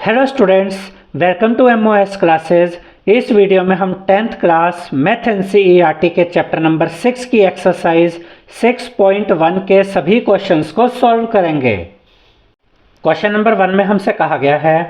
Hello students, welcome to MOS classes. इस video में हम 10th क्लास मैथ NCERT के चैप्टर नंबर 6 की एक्सरसाइज 6.1 के सभी क्वेश्चंस को सॉल्व करेंगे। क्वेश्चन नंबर 1 में हमसे कहा गया है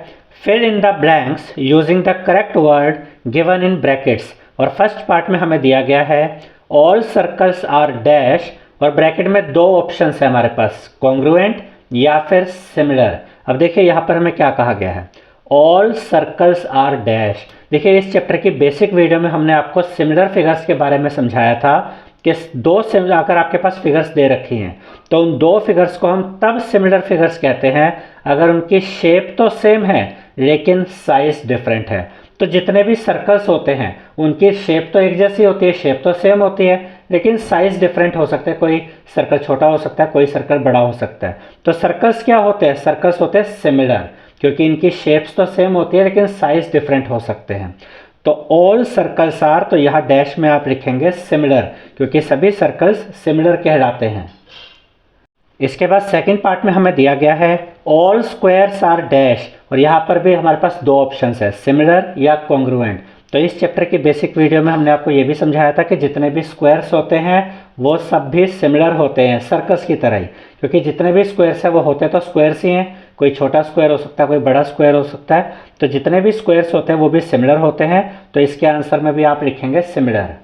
fill in the blanks using the correct word given in brackets. और फर्स्ट पार्ट में हमें दिया गया है ऑल सर्कल्स आर डैश और ब्रैकेट में दो ऑप्शंस है हमारे पास, कॉन्ग्रुएंट या फिर सिमिलर। अब देखिए यहाँ पर हमें क्या कहा गया है, ऑल सर्कल्स आर डैश। देखिए इस चैप्टर की बेसिक वीडियो में हमने आपको सिमिलर फिगर्स के बारे में समझाया था कि दो सिमिलर अगर आपके पास फिगर्स दे रखी हैं तो उन दो फिगर्स को हम तब सिमिलर फिगर्स कहते हैं अगर उनकी शेप तो सेम है लेकिन साइज डिफरेंट है। तो जितने भी सर्कल्स होते हैं उनकी शेप तो एक जैसी होती है, शेप तो सेम होती है, लेकिन साइज डिफरेंट हो सकता है। कोई सर्कल छोटा हो सकता है, कोई सर्कल बड़ा हो सकता है। तो सर्कल्स क्या होते हैं? सर्कल्स होते हैं सिमिलर, क्योंकि इनकी शेप्स तो सेम होती है लेकिन साइज डिफरेंट हो सकते हैं। तो ऑल सर्कल्स आर, तो यहाँ डैश में आप लिखेंगे सिमिलर, क्योंकि सभी सर्कल्स सिमिलर कहलाते हैं। इसके बाद सेकंड पार्ट में हमें दिया गया है ऑल स्क्वायर्स आर डैश, और यहाँ पर भी हमारे पास दो ऑप्शंस है, सिमिलर या कॉन्ग्रुएंट। तो इस चैप्टर की बेसिक वीडियो में हमने आपको ये भी समझाया था कि जितने भी स्क्वायर्स होते हैं वो सब भी सिमिलर होते हैं सर्कल्स की तरह ही, क्योंकि जितने भी स्क्वायर्स हैं वो होते तो स्क्वायर्स ही हैं। कोई छोटा स्क्वायर हो सकता है, कोई बड़ा स्क्वायर हो सकता है, तो जितने भी स्क्वायर्स होते हैं वो भी सिमिलर होते हैं। तो इसके आंसर में भी आप लिखेंगे सिमिलर।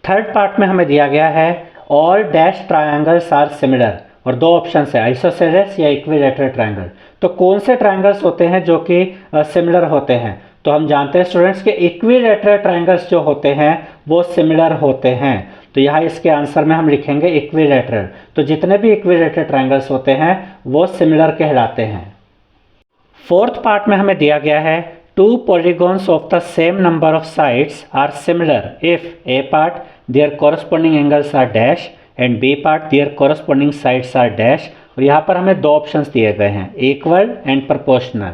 थर्ड पार्ट में हमें दिया गया है all dash triangles are similar, और दो ऑप्शन है, आइसोसेलेस या इक्विलैटरल ट्रायंगल। तो कौन से ट्रायंगल्स होते हैं जो कि सिमिलर होते हैं? तो हम जानते हैं स्टूडेंट्स कि इक्विलैटरल ट्रायंगल्स जो होते हैं वो सिमिलर होते हैं। तो यहाँ इसके आंसर में हम लिखेंगे इक्विलैटरल। तो जितने भी इक्विलैटरल ट्रायंगल्स होते हैं वो सिमिलर कहलाते हैं। फोर्थ पार्ट में हमें दिया गया है two polygons of the same number of sides are similar if A part their corresponding angles are dash and B part their corresponding sides are dash. और यहाँ पर हमें दो ऑप्शंस दिए गए हैं, इक्वल एंड प्रोपोर्शनल।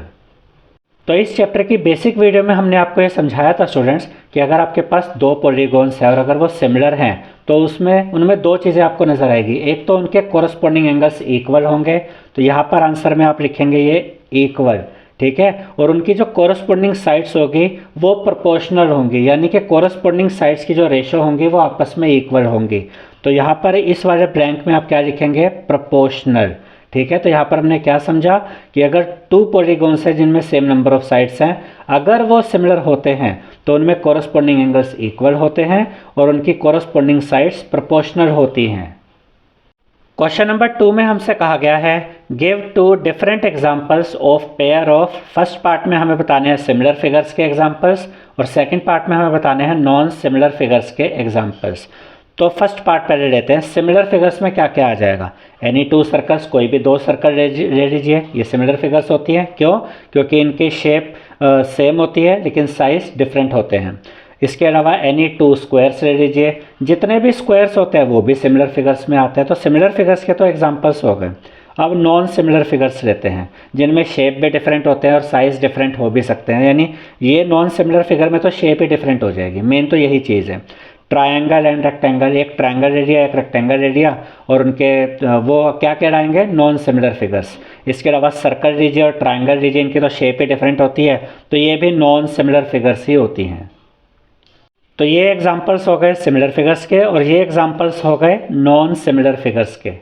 तो इस चैप्टर की बेसिक वीडियो में हमने आपको ये समझाया था स्टूडेंट्स कि अगर आपके पास दो पॉलीगॉन्स हैं और अगर वो सिमिलर हैं तो उनमें दो चीज़ें आपको नजर आएगी। एक तो उनके कॉरस्पॉन्डिंग एंगल्स इक्वल होंगे, तो यहाँ पर आंसर में आप लिखेंगे ये इक्वल, ठीक है। और उनकी जो कॉरस्पॉन्डिंग साइड्स होगी वो प्रोपोर्शनल होंगी, यानी कि कॉरस्पॉन्डिंग साइड्स की जो रेशो होंगी वो आपस में इक्वल होंगी। तो यहाँ पर इस वाले ब्लैंक में आप क्या लिखेंगे? प्रोपोर्शनल, ठीक है। तो यहाँ पर हमने क्या समझा कि अगर टू पॉलीगॉन्स हैं जिनमें सेम नंबर ऑफ साइड्स हैं, अगर वो सिमिलर होते हैं तो उनमें कॉरस्पॉन्डिंग एंगल्स इक्वल होते हैं और उनकी कॉरस्पॉन्डिंग साइड्स प्रोपोर्शनल होती हैं। क्वेश्चन नंबर 2 में हमसे कहा गया है give two different examples of pair of. First part में हमें बताने हैं सिमिलर फिगर्स के एग्जांपल्स और सेकंड पार्ट में हमें बताने हैं नॉन सिमिलर फिगर्स के एग्जांपल्स। तो फर्स्ट पार्ट पहले लेते हैं। सिमिलर फिगर्स में क्या क्या आ जाएगा? एनी टू सर्कल्स, कोई भी दो सर्कल ले लीजिए, ये सिमिलर फिगर्स होती हैं। क्यों? क्योंकि इनकी शेप सेम होती है लेकिन साइज डिफरेंट होते हैं। इसके अलावा एनी टू स्क्वायर्स ले लीजिए, जितने भी स्क्वायर्स होते हैं वो भी सिमिलर फिगर्स में आते हैं। तो सिमिलर फिगर्स के तो एग्जांपल्स हो गए। अब नॉन सिमिलर फिगर्स लेते हैं जिनमें शेप भी डिफरेंट होते हैं और साइज़ डिफरेंट हो भी सकते हैं, यानी ये नॉन सिमिलर फिगर में तो शेप ही डिफरेंट हो जाएगी। मेन तो यही चीज़ है। ट्रायंगल एंड रेक्टेंगल, एक ट्रायंगल ले लिया एक रेक्टेंगल ले लिया, और उनके वो क्या कहलाएंगे? Non similar figures. इसके अलावा सर्कल लीजिए और ट्रायंगल लीजिए, इनकी तो शेप ही डिफरेंट होती है, तो ये भी नॉन सिमिलर फिगर्स ही होती हैं। तो ये एग्जांपल्स हो गए सिमिलर फिगर्स के और ये एग्जांपल्स हो गए नॉन सिमिलर फिगर्स के।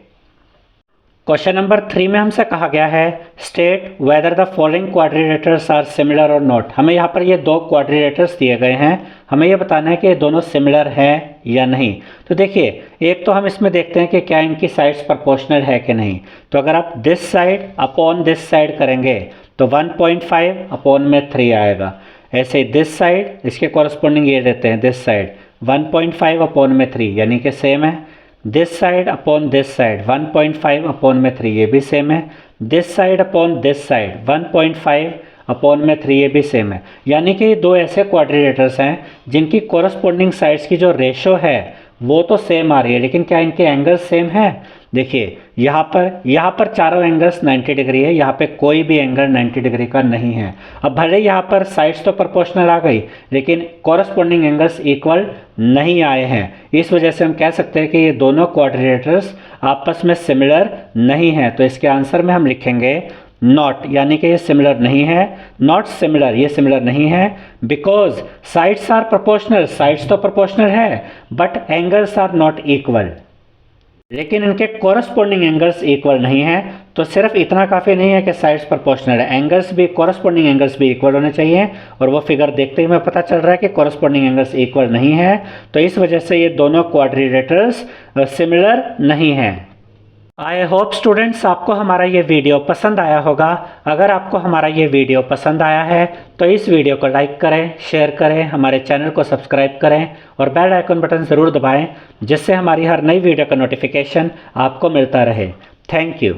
क्वेश्चन नंबर 3 में हमसे कहा गया है state whether the following quadrilaterals are similar और नॉट। हमें यहाँ पर ये दो क्वाड्रिलेटर्स दिए गए हैं, हमें ये बताना है कि ये दोनों सिमिलर हैं या नहीं। तो देखिए, एक तो हम इसमें देखते हैं कि क्या इनकी साइड्स प्रोपोर्शनल है कि नहीं। तो अगर आप this side upon this side करेंगे तो 1.5 अपॉन में 3 आएगा। ऐसे ही दिस साइड, इसके कॉरस्पॉन्डिंग ये देते हैं दिस साइड 1.5 अपॉन में 3, यानी कि सेम है। This side upon this side 1.5 upon में 3, ये भी सेम है। This side upon this side 1.5 upon में 3, ये भी सेम है। यानी कि दो ऐसे क्वाड्रिलेटर्स हैं जिनकी कॉरस्पॉन्डिंग साइड्स की जो रेशो है वो तो सेम आ रही है, लेकिन क्या इनके एंगल्स सेम है? देखिए यहाँ पर चारों एंगल्स 90 डिग्री है, यहाँ पे कोई भी एंगल 90 डिग्री का नहीं है। अब भले यहाँ पर साइड्स तो प्रोपोर्शनल आ गई लेकिन कॉरस्पॉन्डिंग एंगल्स इक्वल नहीं आए हैं। इस वजह से हम कह सकते हैं कि ये दोनों क्वाड्रिलेटर्स आपस में सिमिलर नहीं हैं। तो इसके आंसर में हम लिखेंगे नॉट यानी कि ये सिमिलर नहीं है, नॉट सिमिलर ये सिमिलर नहीं है, because sides are proportional, sides तो प्रोपोर्शनल है but angles are not equal, लेकिन इनके कॉरस्पॉन्डिंग एंगल्स इक्वल नहीं है। तो सिर्फ इतना काफ़ी नहीं है कि साइड्स प्रोपोर्शनल है, एंगल्स भी कॉरस्पॉन्डिंग एंगल्स भी इक्वल होने चाहिए, और वो फिगर देखते ही हमें पता चल रहा है कि कॉरस्पॉन्डिंग एंगल्स इक्वल नहीं है, तो इस वजह से ये दोनों क्वाड्रिलेटरल्स सिमिलर नहीं हैं। आई होप स्टूडेंट्स आपको हमारा ये वीडियो पसंद आया होगा। अगर आपको हमारा ये वीडियो पसंद आया है तो इस वीडियो को लाइक करें, शेयर करें, हमारे चैनल को सब्सक्राइब करें और बेल आइकन बटन ज़रूर दबाएं, जिससे हमारी हर नई वीडियो का नोटिफिकेशन आपको मिलता रहे। Thank you.